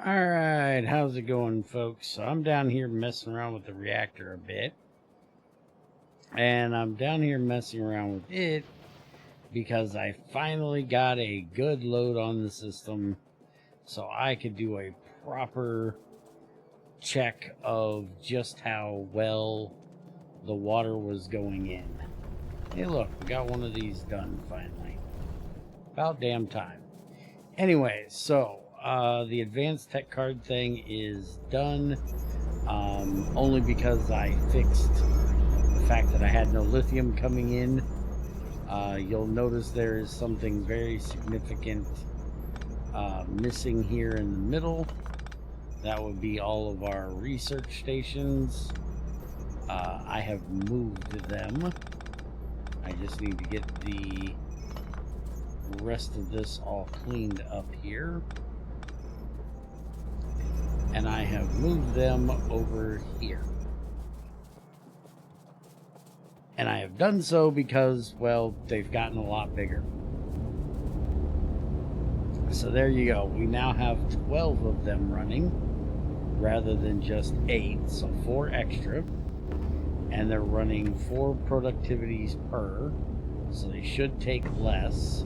Alright, how's it going, folks? So I'm down here messing around with the reactor a bit. And I'm down here messing around with it because I finally got a good load on the system so I could do a proper check of just how well the water was going in. Hey look, we got one of these done finally. About damn time. Anyway, so the advanced tech card thing is done, only because I fixed the fact that I had no lithium coming in. You'll notice there is something very significant missing here in the middle. That would be all of our research stations. I have moved them. I just need to get the rest of this all cleaned up here. And I have moved them over here. And I have done so because, well, they've gotten a lot bigger. So there you go. We now have 12 of them running rather than just 8, so 4 extra. And they're running 4 productivities per, so they should take less.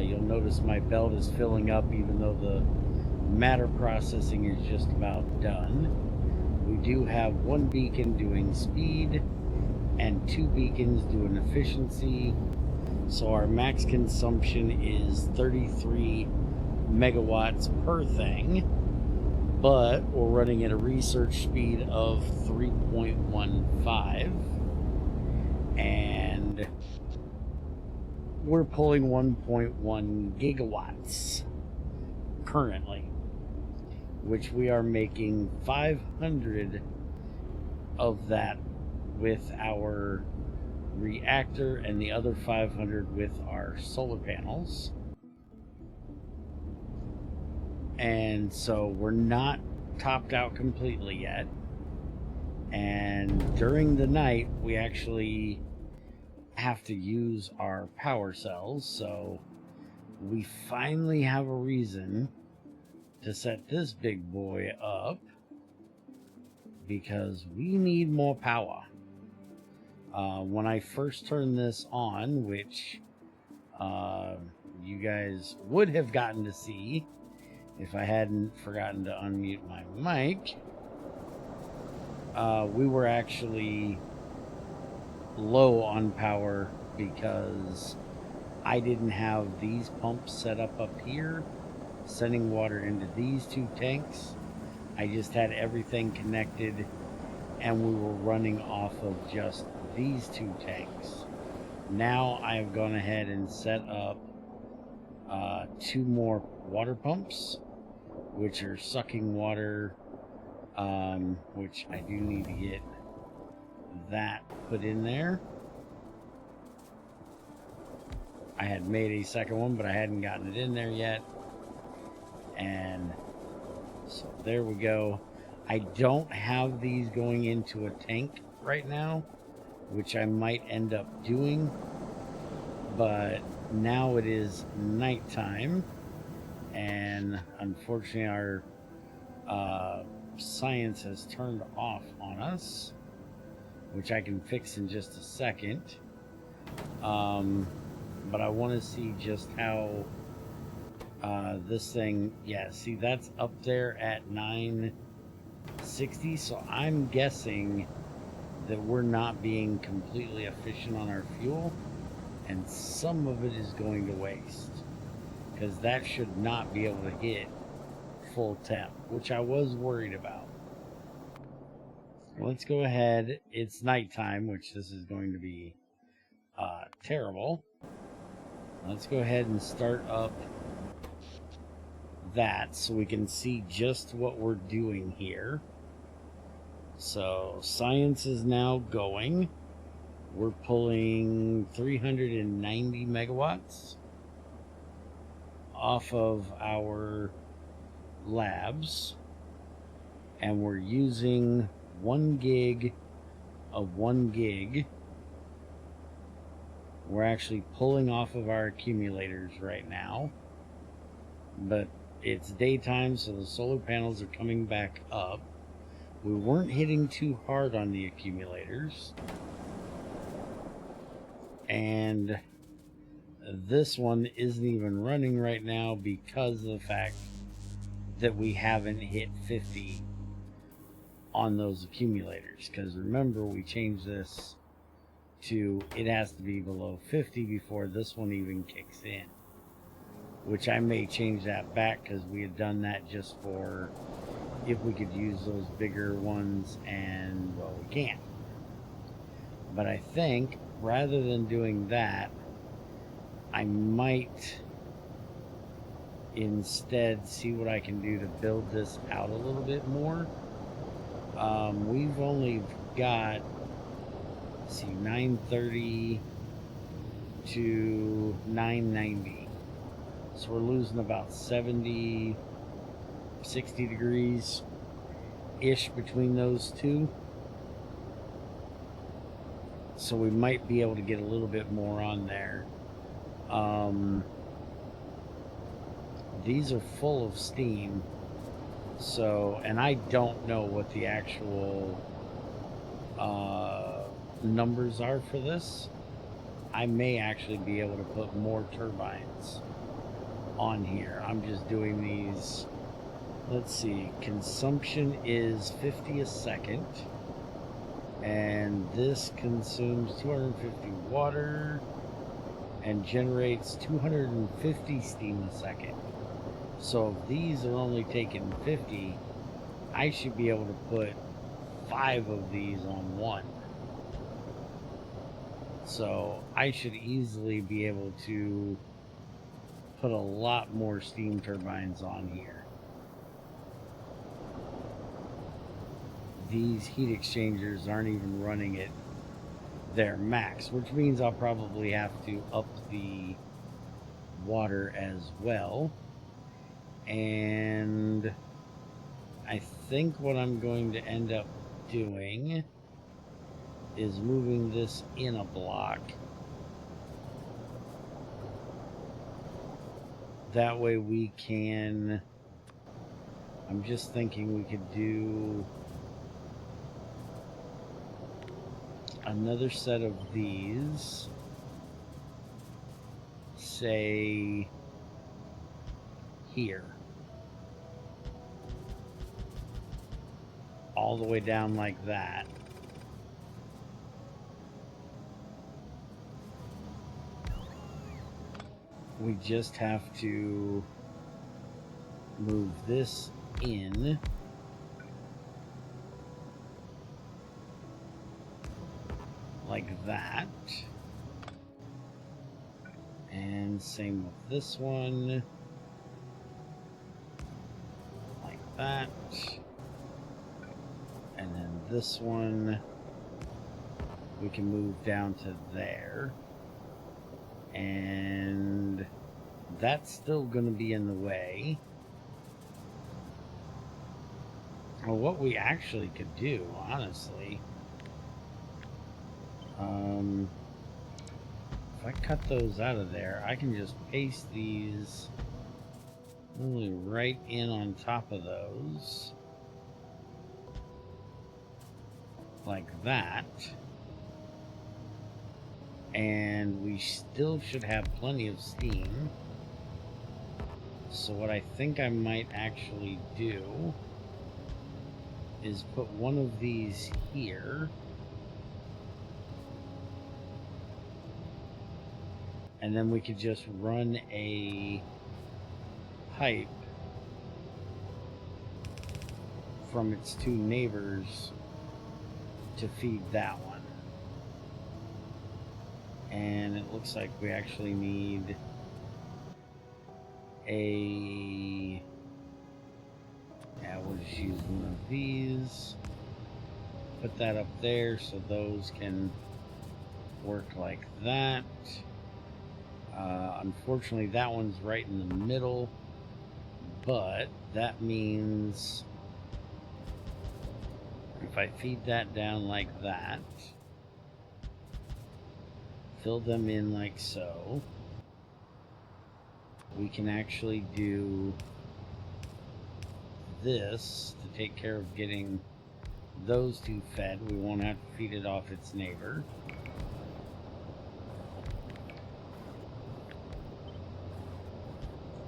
You'll notice my belt is filling up even though the matter processing is just about done. We do have 1 beacon doing speed and 2 beacons doing efficiency. So our max consumption is 33 megawatts per thing, but we're running at a research speed of 3.15 and we're pulling 1.1 gigawatts currently, which we are making 500 of that with our reactor and the other 500 with our solar panels. And so we're not topped out completely yet. And during the night, we actually have to use our power cells. So we finally have a reason to set this big boy up because we need more power. When I first turned this on, which you guys would have gotten to see if I hadn't forgotten to unmute my mic, we were actually low on power because I didn't have these pumps set up here, sending water into these 2 tanks. I just had everything connected and we were running off of just these 2 tanks. Now I have gone ahead and set up 2 more water pumps, which are sucking water, which I do need to get that put in there. I had made a second one, but I hadn't gotten it in there yet. And so there we go. I don't have these going into a tank right now, which I might end up doing, but now it is nighttime, and unfortunately our science has turned off on us, which I can fix in just a second. But I want to see just how this thing, yeah, see, that's up there at 960, so I'm guessing that we're not being completely efficient on our fuel, and some of it is going to waste, because that should not be able to hit full temp, which I was worried about. Let's go ahead. It's nighttime, which this is going to be terrible. Let's go ahead and start up that so we can see just what we're doing here. So science is now going. We're pulling 390 megawatts off of our labs, and we're using 1 gig of 1 gig. We're actually pulling off of our accumulators right now, but It's daytime, so the solar panels are coming back up. We weren't hitting too hard on the accumulators. And this one isn't even running right now because of the fact that we haven't hit 50 on those accumulators. Because remember, we changed this to it has to be below 50 before this one even kicks in. Which I may change that back because we had done that just for if we could use those bigger ones, and well, we can't. But I think rather than doing that, I might instead see what I can do to build this out a little bit more. We've only got, let's see, 930 to 990. So we're losing about 70, 60 degrees-ish between those two. So we might be able to get a little bit more on there. These are full of steam. So, and I don't know what the actual numbers are for this. I may actually be able to put more turbines on here. I'm just doing these. Let's see, consumption is 50 a second, and this consumes 250 water and generates 250 steam a second. So if these are only taking 50, I should be able to put 5 of these on one. So I should easily be able to put a lot more steam turbines on here. These heat exchangers aren't even running at their max, which means I'll probably have to up the water as well. And I think what I'm going to end up doing is moving this in a block. That way we can, I'm just thinking we could do another set of these, say here, all the way down like that. We just have to move this in like that, and same with this one, like that, and then this one we can move down to there, and that's still going to be in the way. Well, what we actually could do, honestly, if I cut those out of there, I can just paste these really right in on top of those, like that, and we still should have plenty of steam. So what I think I might actually do is put one of these here, and then we could just run a pipe from its two neighbors to feed that one. And it looks like we actually need a, yeah, we'll just use one of these, put that up there so those can work like that. Unfortunately, that one's right in the middle, but that means if I feed that down like that, fill them in like so, we can actually do this to take care of getting those two fed. We won't have to feed it off its neighbor.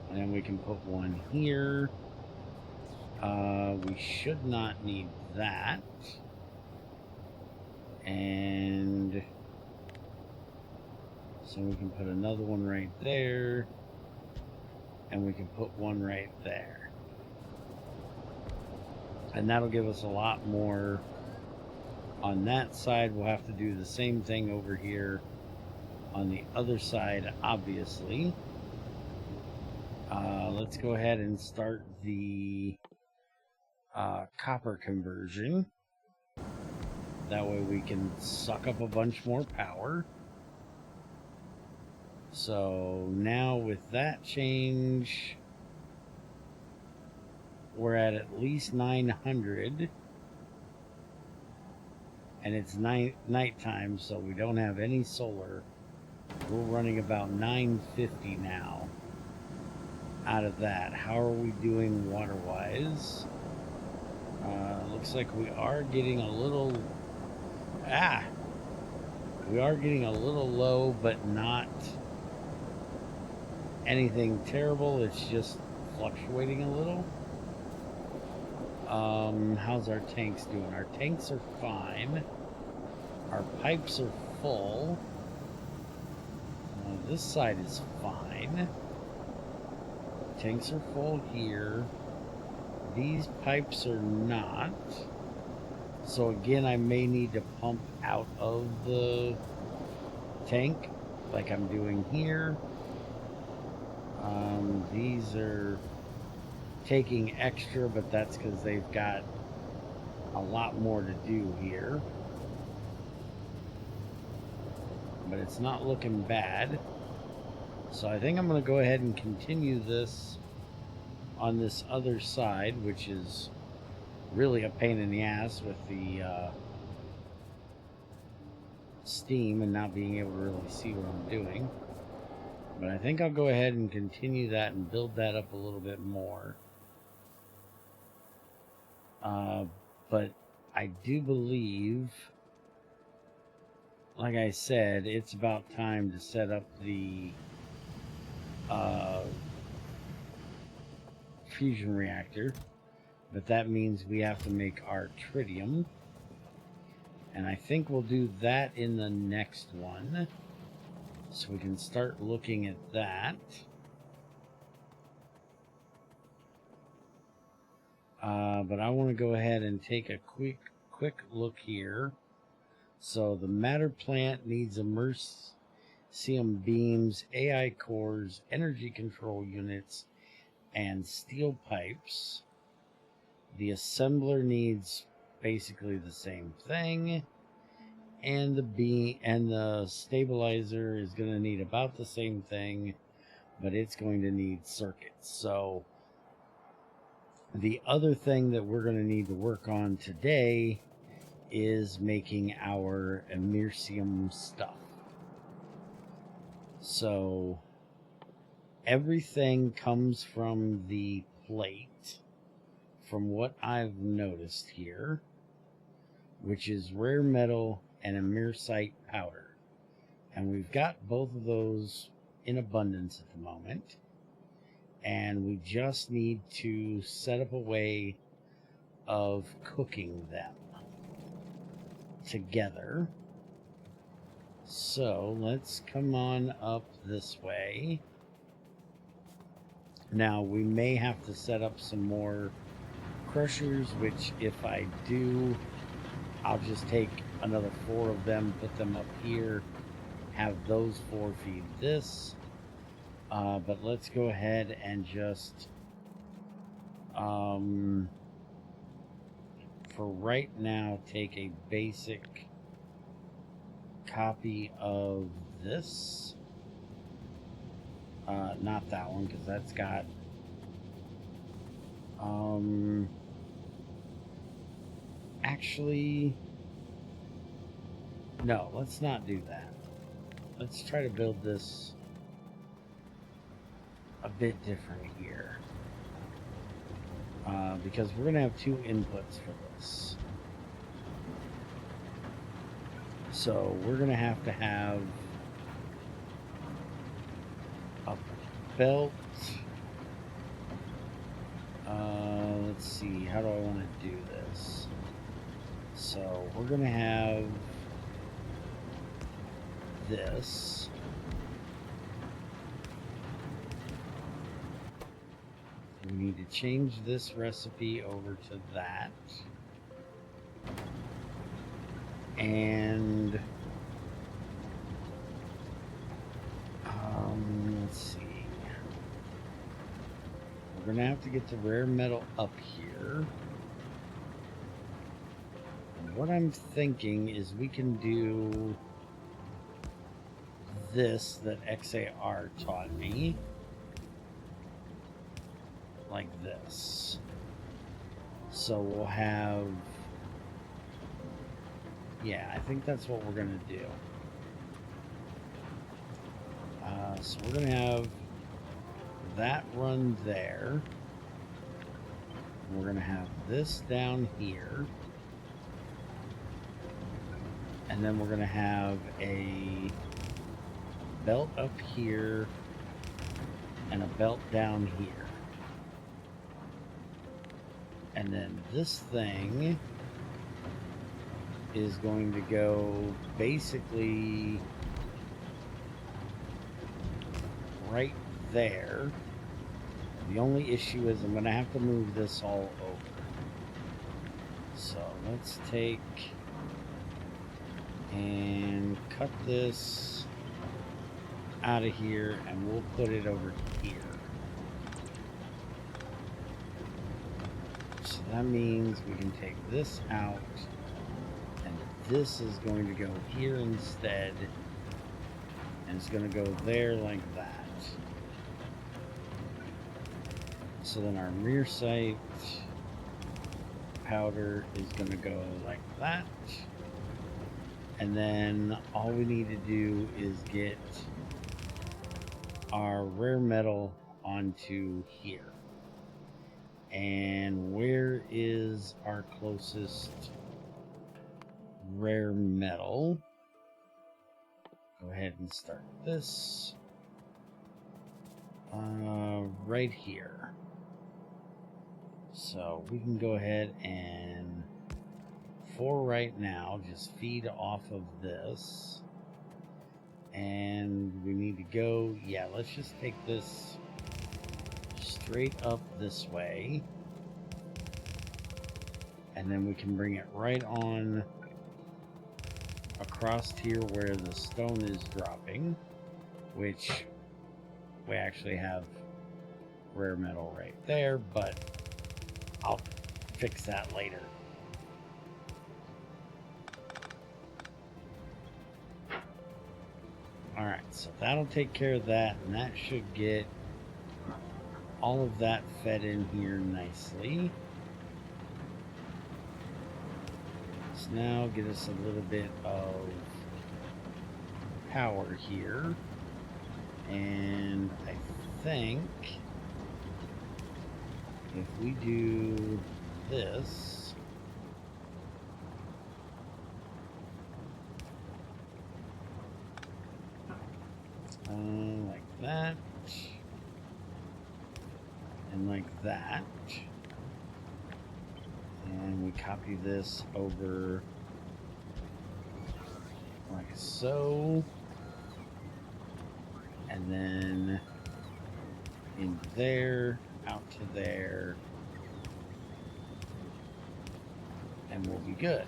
And then we can put one here. We should not need that. And so we can put another one right there. And we can put one right there. And that'll give us a lot more on that side. We'll have to do the same thing over here on the other side, obviously. Let's go ahead and start the copper conversion. That way we can suck up a bunch more power. So now with that change, we're at least 900. And it's nighttime, so we don't have any solar. We're running about 950 now out of that. How are we doing water-wise? Looks like we are getting a little... We are getting a little low, but not anything terrible. It's just fluctuating a little. How's our tanks doing? Our tanks are fine. Our pipes are full. This side is fine. Tanks are full here. These pipes are not. So again, I may need to pump out of the tank like I'm doing here. These are taking extra, but that's because they've got a lot more to do here. But it's not looking bad. So I think I'm going to go ahead and continue this on this other side, which is really a pain in the ass with the steam and not being able to really see what I'm doing. But I think I'll go ahead and continue that and build that up a little bit more. But I do believe, like I said, it's about time to set up the fusion reactor. But that means we have to make our tritium. And I think we'll do that in the next one. So we can start looking at that. But I want to go ahead and take a quick look here. So the matter plant needs Imersium beams, AI cores, energy control units, and steel pipes. The assembler needs basically the same thing. And the stabilizer is going to need about the same thing, but it's going to need circuits. So the other thing that we're going to need to work on today is making our Imersium stuff. So everything comes from the plate, from what I've noticed here, which is rare metal and Imersite powder. And we've got both of those in abundance at the moment. And we just need to set up a way of cooking them together. So let's come on up this way. Now we may have to set up some more crushers, which if I do, I'll just take another 4 of them, put them up here, have those 4 feed this. But let's go ahead and just, for right now, take a basic copy of this. Not that one, because that's got, actually, no, let's not do that. Let's try to build this a bit different here. because we're going to have 2 inputs for this. So we're going to have a belt. Let's see, how do I want to do this? So we're going to have this. We need to change this recipe over to that. And let's see. We're going to have to get the rare metal up here. And what I'm thinking is we can do this that XAR taught me. Like this. So we'll have... Yeah, I think that's what we're going to do. So we're going to have that run there. We're going to have this down here. And then we're going to have a belt up here and a belt down here. And then this thing is going to go basically right there. The only issue is I'm going to have to move this all over. So let's take and cut this out of here, and we'll put it over here. So that means we can take this out, and this is going to go here instead, and it's going to go there like that. So then our rear sight powder is going to go like that. And then all we need to do is get our rare metal onto here. And where is our closest rare metal? Go ahead and start this. Right here. So we can go ahead and, for right now, just feed off of this. And we need to go, yeah, let's just take this straight up this way. And then we can bring it right on across here where the stone is dropping, which we actually have rare metal right there, but I'll fix that later. Alright, so that'll take care of that, and that should get all of that fed in here nicely. So now get us a little bit of power here. And I think if we do this, like that, and like that, and we copy this over like so, and then in there, out to there, and we'll be good.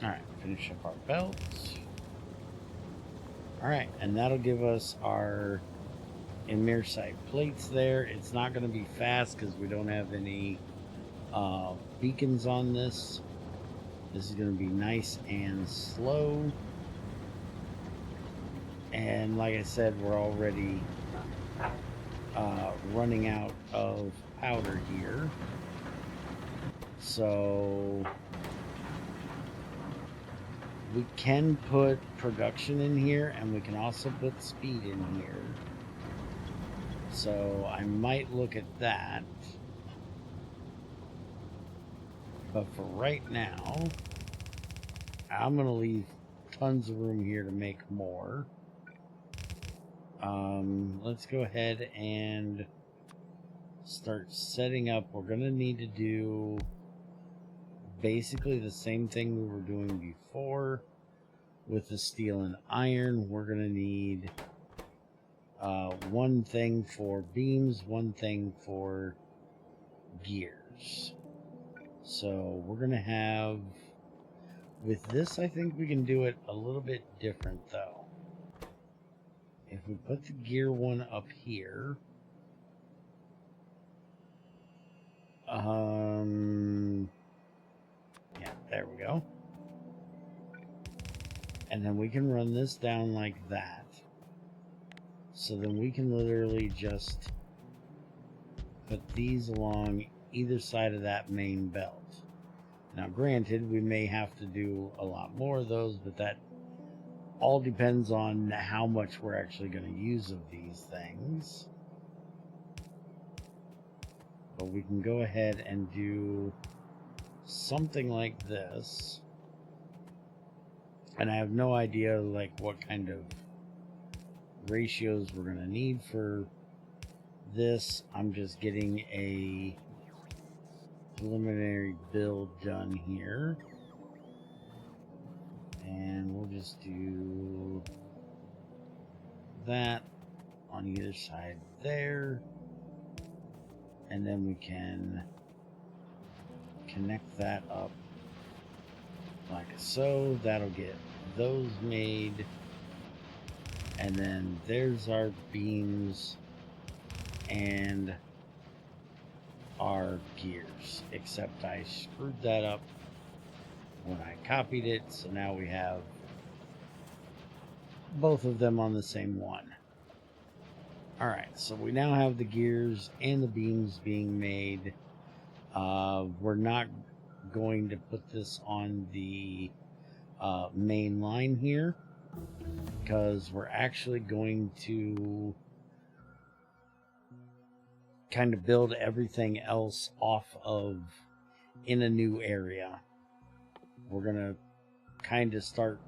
Alright, finish up our belts. Alright, and that'll give us our Imersium plates there. It's not going to be fast because we don't have any beacons on this. This is going to be nice and slow. And like I said, we're already running out of powder here. So we can put production in here, and we can also put speed in here. So I might look at that. But for right now, I'm going to leave tons of room here to make more. Let's go ahead and start setting up. We're going to need to do basically the same thing we were doing before with the steel and iron. We're going to need one thing for beams, one thing for gears. So we're going to have, with this, I think we can do it a little bit different though. If we put the gear one up here, yeah, there we go. And then we can run this down like that. So then we can literally just put these along either side of that main belt. Now granted, we may have to do a lot more of those, but that all depends on how much we're actually going to use of these things. But we can go ahead and do something like this. And I have no idea like what kind of ratios we're going to need for this. I'm just getting a preliminary build done here. And we'll just do that on either side there. And then we can connect that up like so. That'll get those made. And then there's our beams and our gears. Except I screwed that up when I copied it, so now we have both of them on the same one. Alright, so we now have the gears and the beams being made. We're not going to put this on the main line here, because we're actually going to kind of build everything else off of in a new area. We're going to kind of start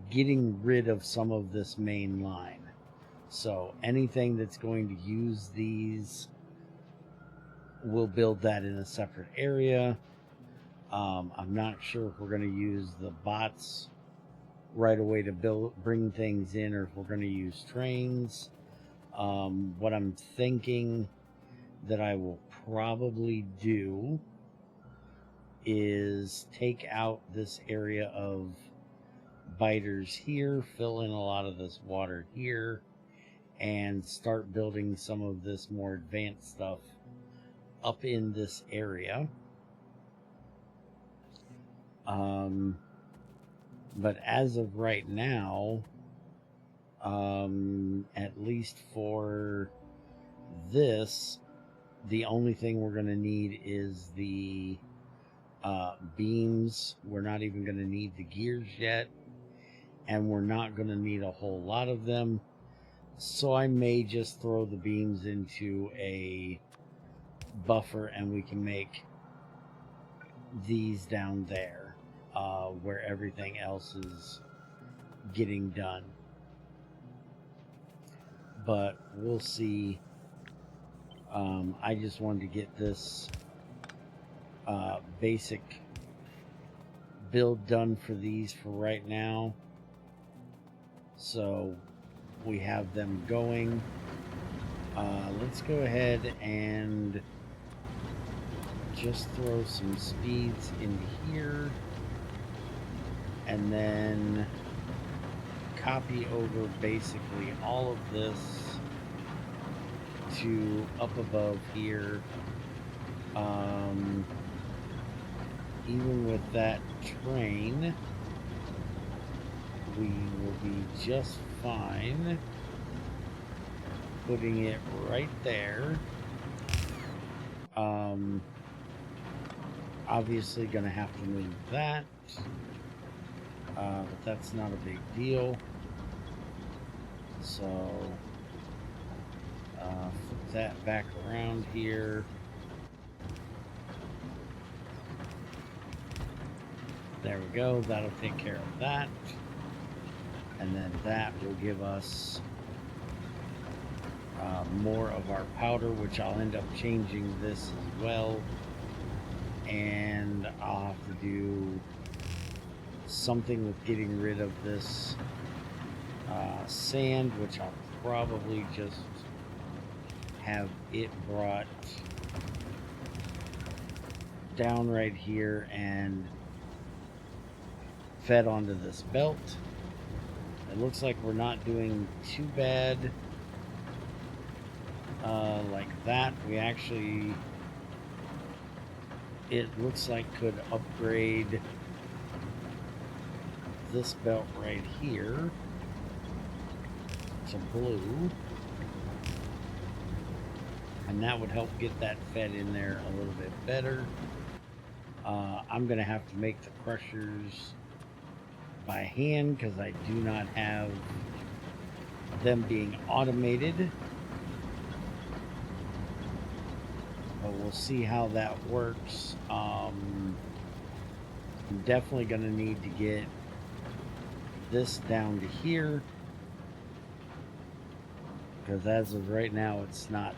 getting rid of some of this main line. So anything that's going to use these, we'll build that in a separate area. I'm not sure if we're going to use the bots right away to bring things in, or if we're going to use trains. What I'm thinking that I will probably do is take out this area of biters here, fill in a lot of this water here, and start building some of this more advanced stuff up in this area. But as of right now, at least for this, the only thing we're going to need is the beams. We're not even going to need the gears yet, and we're not going to need a whole lot of them. So I may just throw the beams into a buffer, and we can make these down there where everything else is getting done. But we'll see. I just wanted to get this basic build done for these for right now, so we have them going. Let's go ahead and just throw some speeds into here, and then copy over basically all of this to up above here. Even with that train, we will be just fine putting it right there. Obviously gonna have to move that, but that's not a big deal. So flip that back around here. There we go, that'll take care of that. And then that will give us more of our powder, which I'll end up changing this as well. And I'll have to do something with getting rid of this sand, which I'll probably just have it brought down right here and fed onto this belt. It looks like we're not doing too bad like that. We actually, it looks like could upgrade this belt right here to blue, and that would help get that fed in there a little bit better. I'm gonna have to make the crushers by hand because I do not have them being automated, but we'll see how that works. I'm definitely going to need to get this down to here because as of right now it's not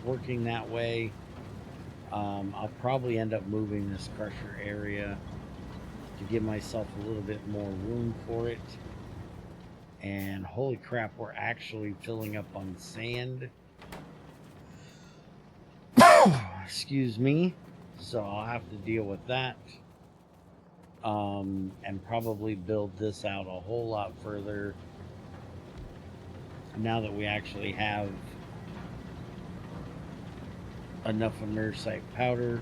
working that way. I'll probably end up moving this crusher area to give myself a little bit more room for it. And holy crap, we're actually filling up on sand. Excuse me. So I'll have to deal with that. And probably build this out a whole lot further now that we actually have enough imersite powder.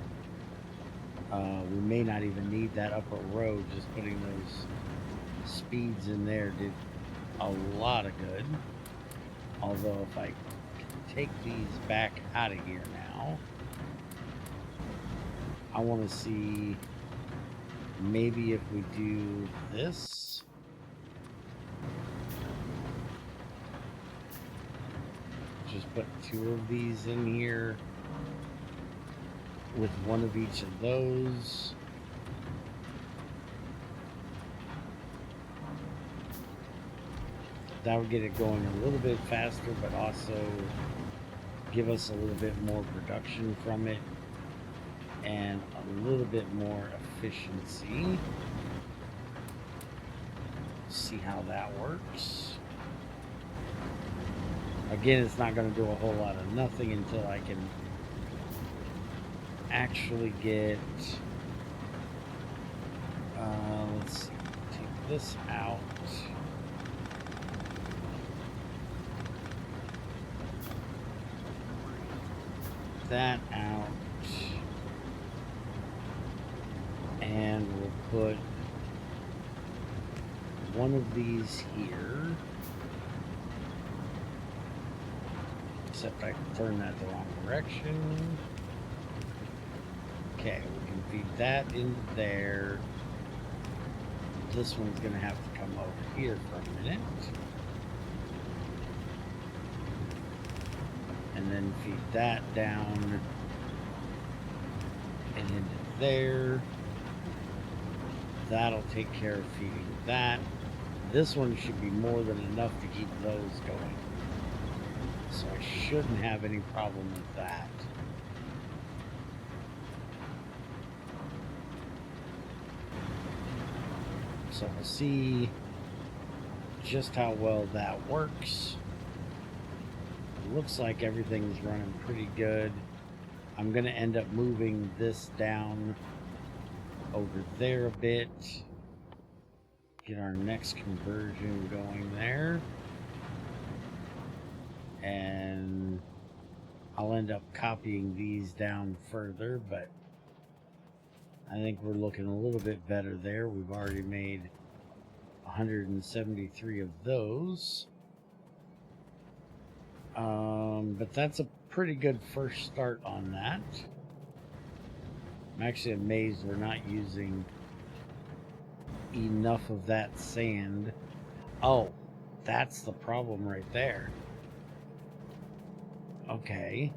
We may not even need that upper row. Just putting those speeds in there did a lot of good. Although if I take these back out of here now, I want to see maybe if we do this. Just put 2 of these in here with 1 of each of those. That would get it going a little bit faster, but also give us a little bit more production from it and a little bit more efficiency. See how that works. Again, it's not going to do a whole lot of nothing until I can actually get, let's see, take this out. That out. And we'll put 1 of these here. Except I can turn that the wrong direction. Okay, we can feed that into there. This one's going to have to come over here for a minute. And then feed that down and into there. That'll take care of feeding that. This one should be more than enough to keep those going. So I shouldn't have any problem with that. So we'll see just how well that works. It looks like everything's running pretty good. I'm going to end up moving this down over there a bit. Get our next conversion going there. And I'll end up copying these down further, but I think we're looking a little bit better there. We've already made 173 of those. But that's a pretty good first start on that. I'm actually amazed we're not using enough of that sand. Oh, that's the problem right there. Okay.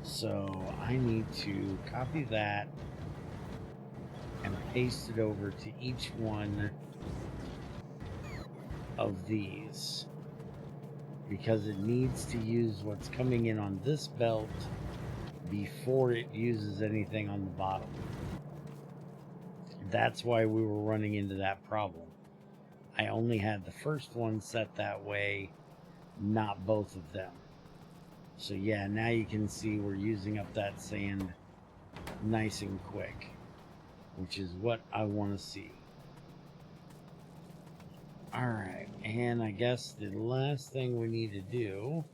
So I need to copy that and paste it over to each one of these, because it needs to use what's coming in on this belt before it uses anything on the bottom. That's why we were running into that problem. I only had the first one set that way, not both of them. So yeah, now you can see we're using up that sand nice and quick, which is what I want to see. Alright, and I guess the last thing we need to do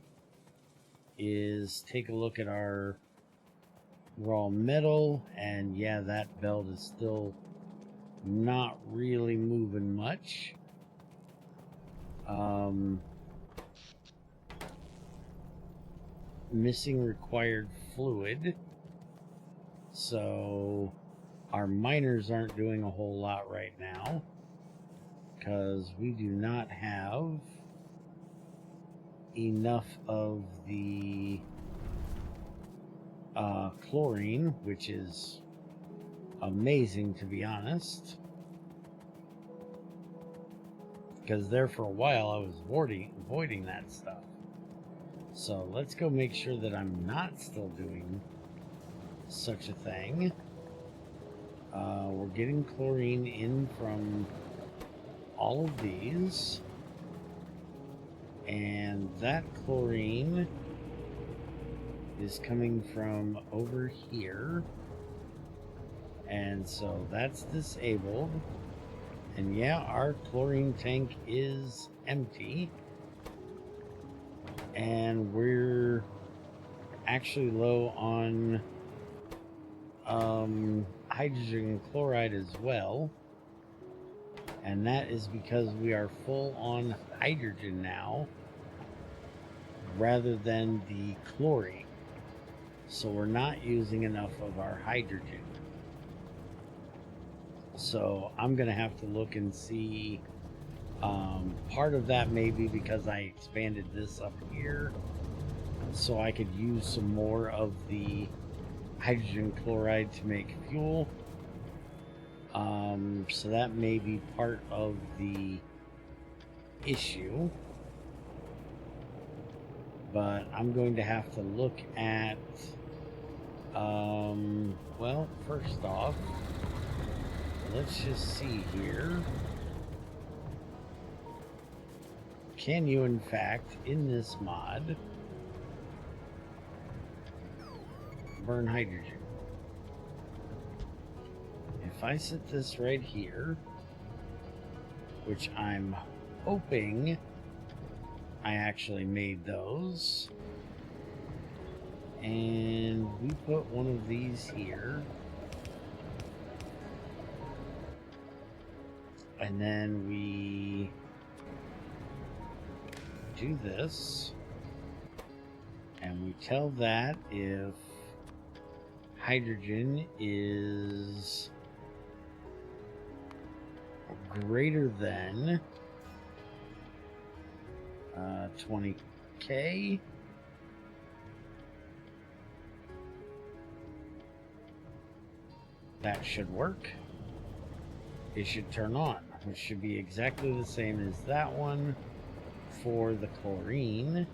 is take a look at our raw metal, and yeah, that belt is still not really moving much. Missing required fluid, so our miners aren't doing a whole lot right now because we do not have enough of the chlorine, which is amazing, to be honest, because there for a while I was avoiding that stuff. So let's go make sure that I'm not still doing such a thing. We're getting chlorine in from all of these, and that chlorine is coming from over here, and so that's disabled. And yeah, our chlorine tank is empty, and we're actually low on hydrogen chloride as well, and that is because we are full on hydrogen now rather than the chlorine, so we're not using enough of our hydrogen. So I'm gonna have to look and see. Part of that may be because I expanded this up here so I could use some more of the hydrogen chloride to make fuel. So that may be part of the issue. But I'm going to have to look at, well, first off, let's just see here. Can you, in fact, in this mod, burn hydrogen? If I set this right here, which I'm hoping I actually made those, and we put one of these here, and then we do this, and we tell that if hydrogen is greater than 20k, that should work. It should turn on, which should be exactly the same as that one for the chlorine,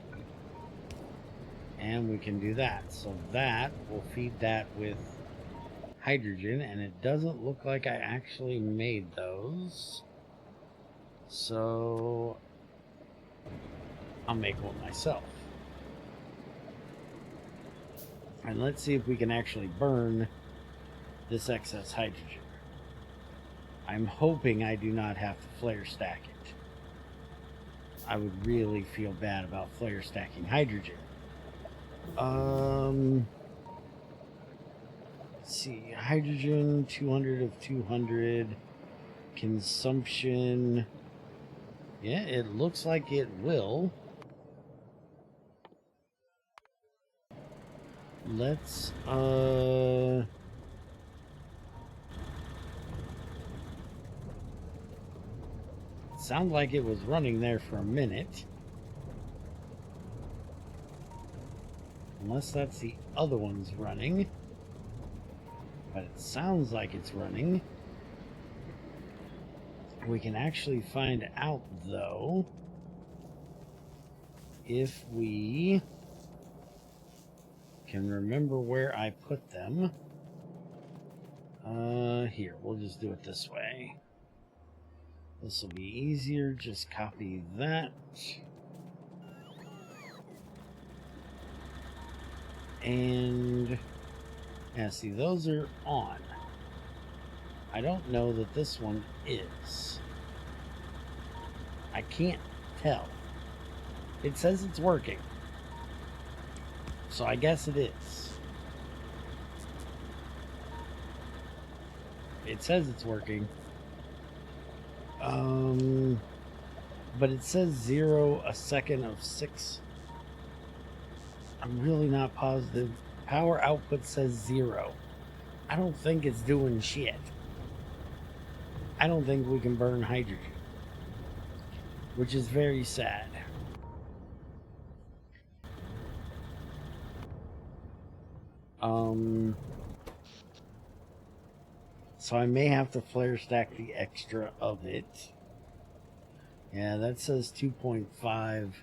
and we can do that. So that will feed that with hydrogen, and it doesn't look like I actually made those, so I'll make one myself. And let's see if we can actually burn this excess hydrogen. I'm hoping I do not have to flare stack it. I would really feel bad about flare stacking hydrogen. Let's see, hydrogen, 200 of 200, consumption Yeah, it looks like it will. Let's, sounded like it was running there for a minute. Unless that's the other one's running. But it sounds like it's running. We can actually find out, though, if we can remember where I put them. Here, we'll just do it this way. This will be easier. Just copy that. And, yeah, see, those are on. I don't know that this one is. I can't tell. It says it's working. So I guess it is. It says it's working. But it says 0 a second of 6. I'm really not positive. Power output says 0. I don't think it's doing shit. I don't think we can burn hydrogen, which is very sad. So I may have to flare stack the extra of it. Yeah, that says 2.5,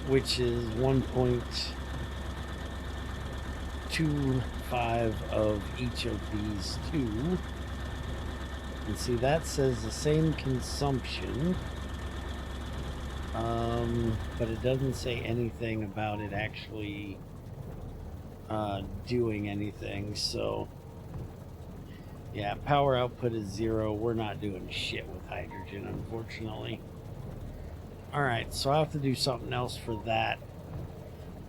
which is 1.25 of each of these two. And see, that says the same consumption, but it doesn't say anything about it actually doing anything. So yeah, power output is 0. We're not doing shit with hydrogen, unfortunately. Alright, so I'll have to do something else for that.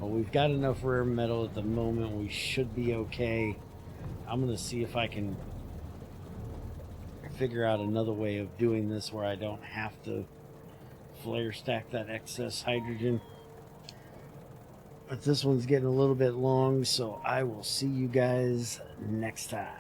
But we've got enough rare metal at the moment. We should be okay. I'm going to see if I can figure out another way of doing this where I don't have to flare stack that excess hydrogen. But this one's getting a little bit long, so I will see you guys next time.